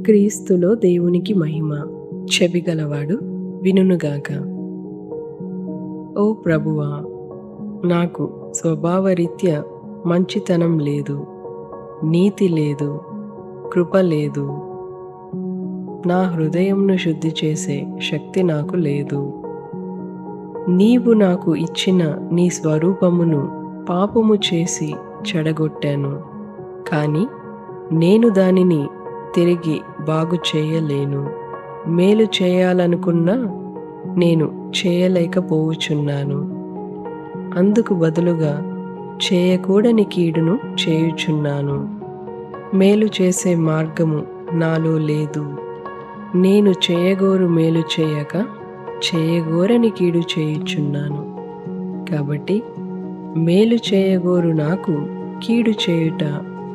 క్రీస్తులో దేవునికి మహిమ. చెవిగలవాడు వినుగాక. ఓ ప్రభువా, నాకు స్వభావరీత్యా మంచితనం లేదు, నీతి లేదు, కృప లేదు. నా హృదయంను శుద్ధి చేసే శక్తి నాకు లేదు. నీవు నాకు ఇచ్చిన నీ స్వరూపమును పాపము చేసి చెడగొట్టాను, కానీ నేను దానిని తిరిగి బాగు చేయలేను. మేలు చేయాలనుకున్నా నేను చేయలేకపోవచ్చున్నాను. అందుకు బదులుగా చేయకూడని కీడును చేయుచున్నాను. మేలు చేసే మార్గము నాలో లేదు. నేను చేయగోరు మేలు చేయక చేయగోరని కీడు చేయుచున్నాను. కాబట్టి మేలు చేయగోరు నాకు కీడు చేయుట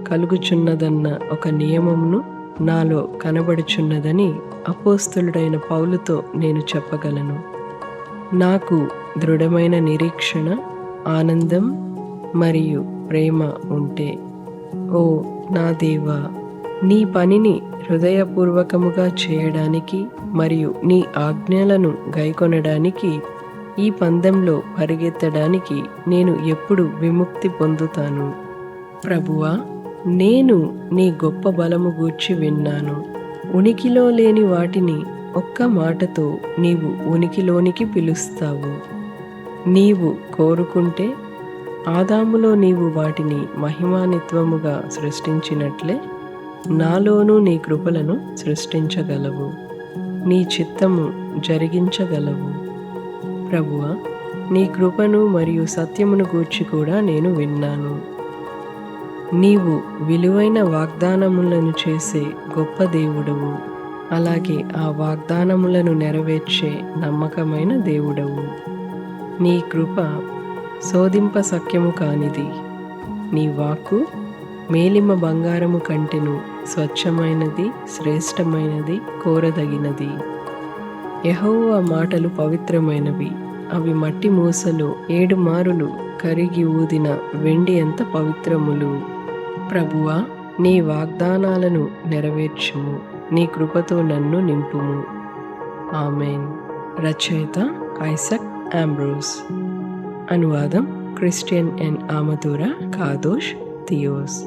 కలుగుచున్నదన్న ఒక నియమమును నాలో కనబడుచున్నదని అపోస్తలుడైన పౌలుతో నేను చెప్పగలను. నాకు దృఢమైన నిరీక్షణ, ఆనందం మరియు ప్రేమ ఉంటే, ఓ నా దేవా, నీ పనిని హృదయపూర్వకముగా చేయడానికి మరియు నీ ఆజ్ఞలను గైకొనడానికి, ఈ పందెంలో పరిగెత్తడానికి నేను ఎప్పుడు విముక్తి పొందుతాను? ప్రభువా, నేను నీ గొప్ప బలము గూర్చి విన్నాను. ఉనికిలో లేని వాటిని ఒక్క మాటతో నీవు ఉనికిలోనికి పిలుస్తావు. నీవు కోరుకుంటే ఆదాములో నీవు వాటిని మహిమాన్వితముగా సృష్టించినట్లే నాలోనూ నీ కృపలను సృష్టించగలవు, నీ చిత్తము జరిగించగలవు. ప్రభువా, నీ కృపను మరియు సత్యమును గూర్చి కూడా నేను విన్నాను. నీవు విలువైన వాగ్దానములను చేసే గొప్ప దేవుడవు. అలాగే ఆ వాగ్దానములను నెరవేర్చే నమ్మకమైన దేవుడవు. నీ కృప శోధింప సఖ్యము కానిది. నీ వాక్కు మేలిమ బంగారము కంటెను స్వచ్ఛమైనది, శ్రేష్టమైనది, కోరదగినది. యెహోవా మాటలు పవిత్రమైనవి. అవి మట్టి మూసలో 7 మారులు కరిగి ఊదిన వెండి ఎంత పవిత్రములు. ప్రభువా, నీ వాగ్దానాలను నెరవేర్చుము. నీ కృపతో నన్ను నింపుము. ఆమెన్. రచయిత ఐసక్ ఆంబ్రోస్. అనువాదం క్రిస్టియన్ ఎన్ ఆమదూరా కాదోష్ థియోస్.